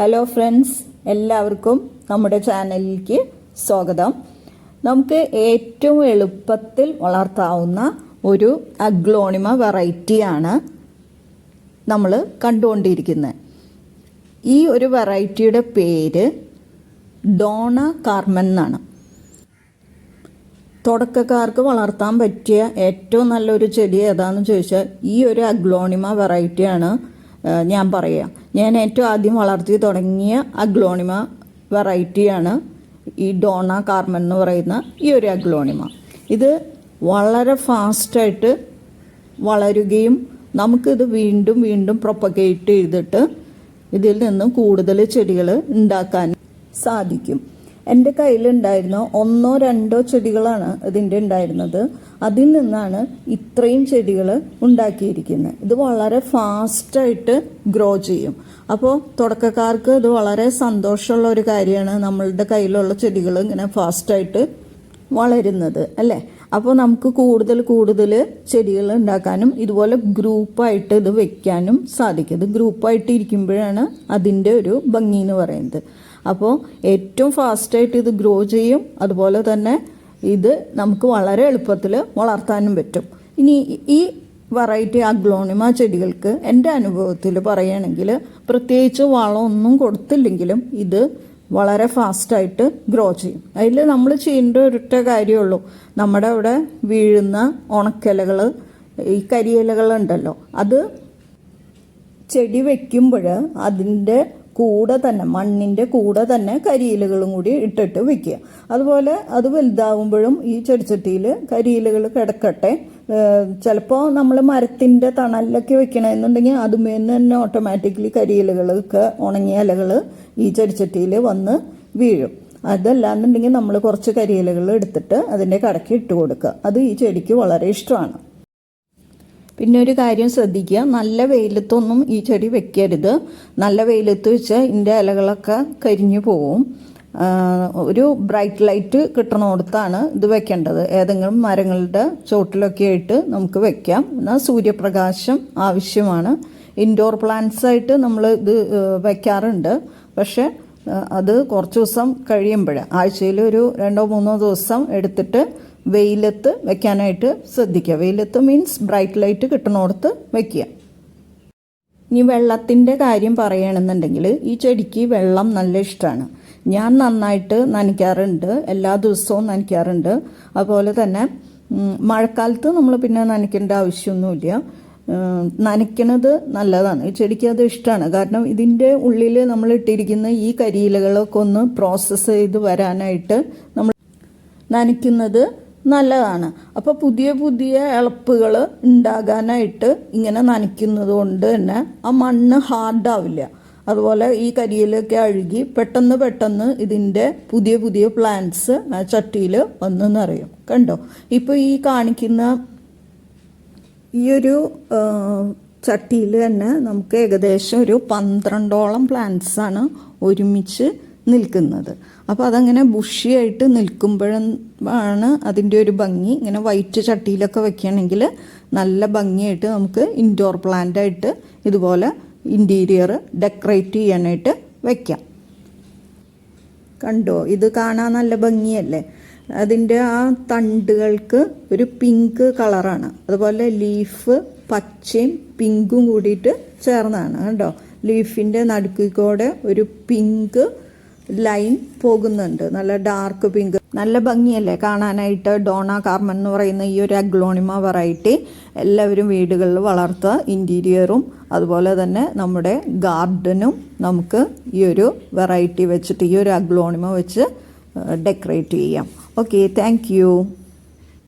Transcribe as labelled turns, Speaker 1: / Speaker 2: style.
Speaker 1: Hello friends, എല്ലാവർക്കും നമ്മുടെ ചാനലിലേക്ക് സ്വാഗതം. നമുക്ക് ഏറ്റവും എളുപ്പത്തിൽ വളർത്താവുന്ന ഒരു അഗ്ലോണിമ വെറൈറ്റിയാണ് നമ്മൾ കണ്ടുകൊണ്ടിരിക്കുന്നത്. ഈ ഒരു വെറൈറ്റിയുടെ പേര് ഡോണ കാർമൻ എന്നാണ്. തുടക്കക്കാർക്ക് വളർത്താൻ പറ്റിയ ഏറ്റവും നല്ലൊരു ചെടി ഏതാണെന്ന് ചോദിച്ചാൽ ഈ ഒരു അഗ്ലോണിമ വെറൈറ്റിയാണ് ഞാൻ പറയാം. ഞാൻ ഏറ്റവും ആദ്യം വളർത്തി തുടങ്ങിയ അഗ്ലോണിമ വെറൈറ്റിയാണ് ഈ ഡോണ കാർമൻ എന്ന് പറയുന്ന ഈ ഒരു അഗ്ലോണിമ. ഇത് വളരെ ഫാസ്റ്റായിട്ട് വളരുകയും നമുക്കിത് വീണ്ടും വീണ്ടും പ്രൊപ്പഗേറ്റ് ചെയ്തിട്ട് ഇതിൽ നിന്നും കൂടുതൽ ചെടികൾ ഉണ്ടാക്കാൻ സാധിക്കും. എൻ്റെ കയ്യിലുണ്ടായിരുന്ന 1-2 ചെടികളാണ് ഇതിൻ്റെ ഉണ്ടായിരുന്നത്. അതിൽ നിന്നാണ് ഇത്രയും ചെടികൾ ഉണ്ടാക്കിയിരിക്കുന്നത്. ഇത് വളരെ ഫാസ്റ്റായിട്ട് ഗ്രോ ചെയ്യും. അപ്പോൾ തുടക്കക്കാർക്ക് ഇത് വളരെ സന്തോഷമുള്ള ഒരു കാര്യമാണ് നമ്മളുടെ കയ്യിലുള്ള ചെടികൾ ഇങ്ങനെ ഫാസ്റ്റായിട്ട് വളരുന്നത്, അല്ലേ? അപ്പോൾ നമുക്ക് കൂടുതൽ ചെടികൾ ഉണ്ടാക്കാനും ഇതുപോലെ ഗ്രൂപ്പായിട്ട് ഇത് വെക്കാനും സാധിക്കും. ഇത് ഗ്രൂപ്പായിട്ട് ഇരിക്കുമ്പോഴാണ് അതിൻ്റെ ഒരു ഭംഗി എന്ന് പറയുന്നത്. അപ്പോൾ ഏറ്റവും ഫാസ്റ്റായിട്ട് ഇത് ഗ്രോ ചെയ്യും. അതുപോലെ തന്നെ ഇത് നമുക്ക് വളരെ എളുപ്പത്തിൽ വളർത്താനും പറ്റും. ഇനി ഈ വെറൈറ്റി അഗ്ലോണിമ ചെടികൾക്ക് എൻ്റെ അനുഭവത്തിൽ പറയുകയാണെങ്കിൽ പ്രത്യേകിച്ച് വളമൊന്നും കൊടുത്തില്ലെങ്കിലും ഇത് വളരെ ഫാസ്റ്റായിട്ട് ഗ്രോ ചെയ്യും. അതിൽ നമ്മൾ ചെയ്യേണ്ട ഒരൊറ്റ കാര്യമുള്ളൂ, നമ്മുടെ അവിടെ വീഴുന്ന ഉണക്കിലകൾ, ഈ കരിയിലകളുണ്ടല്ലോ, അത് ചെടി വയ്ക്കുമ്പോൾ അതിൻ്റെ കൂടെ തന്നെ മണ്ണിൻ്റെ കൂടെ തന്നെ കരിയിലകളും കൂടി ഇട്ടിട്ട് വെക്കുക. അതുപോലെ അത് വലുതാവുമ്പോഴും ഈ ചെടിച്ചട്ടിയിൽ കരിയിലകൾ കിടക്കട്ടെ. ചിലപ്പോൾ നമ്മൾ മരത്തിൻ്റെ തണലിലൊക്കെ വെക്കണമെന്നുണ്ടെങ്കിൽ അതുമേന്ന് തന്നെ ഓട്ടോമാറ്റിക്കലി കരിയിലകളൊക്കെ ഉണങ്ങിയ ഇലകൾ ഈ ചെടിച്ചട്ടിയിൽ വന്ന് വീഴും. അതല്ലാന്നുണ്ടെങ്കിൽ നമ്മൾ കുറച്ച് കരിയിലകൾ എടുത്തിട്ട് അതിൻ്റെ കടയ്ക്ക് ഇട്ട് കൊടുക്കുക. അത് ഈ ചെടിക്ക് വളരെ ഇഷ്ടമാണ്. പിന്നെ ഒരു കാര്യം ശ്രദ്ധിക്കുക, നല്ല വെയിലത്തൊന്നും ഈ ചെടി വെക്കരുത്. നല്ല വെയിലത്ത് വെച്ചാൽ ഇതിൻ്റെ ഇലകളൊക്കെ കരിഞ്ഞു പോവും. ഒരു ബ്രൈറ്റ് ലൈറ്റ് കിട്ടണോടത്താണ് ഇത് വെക്കേണ്ടത്. ഏതെങ്കിലും മരങ്ങളുടെ ചോട്ടിലൊക്കെ ആയിട്ട് നമുക്ക് വെക്കാം. എന്നാൽ സൂര്യപ്രകാശം ആവശ്യമാണ്. ഇൻഡോർ പ്ലാന്റ്സ് ആയിട്ട് നമ്മൾ ഇത് വെക്കാറുണ്ട്. പക്ഷെ അത് കുറച്ച് ദിവസം കഴിയുമ്പോൾ, ആഴ്ചയിൽ ഒരു 2-3 ദിവസം എടുത്തിട്ട് വെയിലത്ത് വെക്കാനായിട്ട് ശ്രദ്ധിക്കുക. വെയിലത്ത് മീൻസ് ബ്രൈറ്റ് ലൈറ്റ് കിട്ടണോടത്ത് വെക്കുക. ഇനി വെള്ളത്തിൻ്റെ കാര്യം പറയുകയാണെന്നുണ്ടെങ്കിൽ ഈ ചെടിക്ക് വെള്ളം നല്ല ഇഷ്ടമാണ്. ഞാൻ നന്നായിട്ട് നനയ്ക്കാറുണ്ട്, എല്ലാ ദിവസവും നനയ്ക്കാറുണ്ട്. അതുപോലെ തന്നെ മഴക്കാലത്ത് നമ്മൾ പിന്നെ നനയ്ക്കേണ്ട ആവശ്യമൊന്നുമില്ല. നനയ്ക്കണത് നല്ലതാണ്. ഈ ചെടിക്ക് അത് ഇഷ്ടമാണ്. കാരണം ഇതിൻ്റെ ഉള്ളിൽ നമ്മൾ ഇട്ടിരിക്കുന്ന ഈ കരിയിലകളൊക്കെ ഒന്ന് പ്രോസസ്സ് ചെയ്ത് വരാനായിട്ട് നമ്മൾ നനയ്ക്കുന്നത് നല്ലതാണ്. അപ്പോൾ പുതിയ ഇളപ്പുകൾ ഉണ്ടാകാനായിട്ട് ഇങ്ങനെ നനയ്ക്കുന്നത് കൊണ്ട് തന്നെ ആ മണ്ണ് ഹാർഡാവില്ല. അതുപോലെ ഈ കരിയിലൊക്കെ അഴുകി പെട്ടെന്ന് ഇതിൻ്റെ പുതിയ പ്ലാന്റ്സ് ആ ചട്ടിയിൽ വന്ന് നിറയും. കണ്ടോ, ഇപ്പോൾ ഈ കാണിക്കുന്ന ഈ ഒരു ചട്ടിയിൽ തന്നെ നമുക്ക് ഏകദേശം ഒരു 12ഓളം പ്ലാന്റ്സാണ് ഒരുമിച്ച് നിൽക്കുന്നത്. അപ്പോൾ അതങ്ങനെ ബുഷിയായിട്ട് നിൽക്കുമ്പോഴാണ് അതിൻ്റെ ഒരു ഭംഗി. ഇങ്ങനെ വൈറ്റ് ചട്ടിയിലൊക്കെ വെക്കുകയാണെങ്കിൽ നല്ല ഭംഗിയായിട്ട് നമുക്ക് ഇൻഡോർ പ്ലാന്റായിട്ട് ഇതുപോലെ ഇൻറ്റീരിയർ ഡെക്കറേറ്റ് ചെയ്യാനായിട്ട് വയ്ക്കാം. കണ്ടോ, ഇത് കാണാൻ നല്ല ഭംഗിയല്ലേ? അതിൻ്റെ ആ തണ്ടുകൾക്ക് ഒരു പിങ്ക് കളറാണ്. അതുപോലെ ലീഫ് പച്ചയും പിങ്കും കൂടിയിട്ട് ചേർന്നാണ്. കണ്ടോ, ലീഫിൻ്റെ നടുക്കിക്കൂടെ ഒരു പിങ്ക് ലൈൻ പോകുന്നുണ്ട്, നല്ല ഡാർക്ക് പിങ്ക്. നല്ല ഭംഗിയല്ലേ കാണാനായിട്ട്? ഡോണ കാർമൻ എന്ന് പറയുന്ന ഈ ഒരു അഗ്ലോണിമ വെറൈറ്റി എല്ലാവരും വീടുകളിൽ വളർത്തുക. ഇൻറ്റീരിയറും അതുപോലെ തന്നെ നമ്മുടെ ഗാർഡനും നമുക്ക് ഈ ഒരു വെറൈറ്റി വെച്ചിട്ട്, ഈ ഒരു അഗ്ലോണിമ വെച്ച് ഡെക്കറേറ്റ് ചെയ്യാം. Okay, thank you.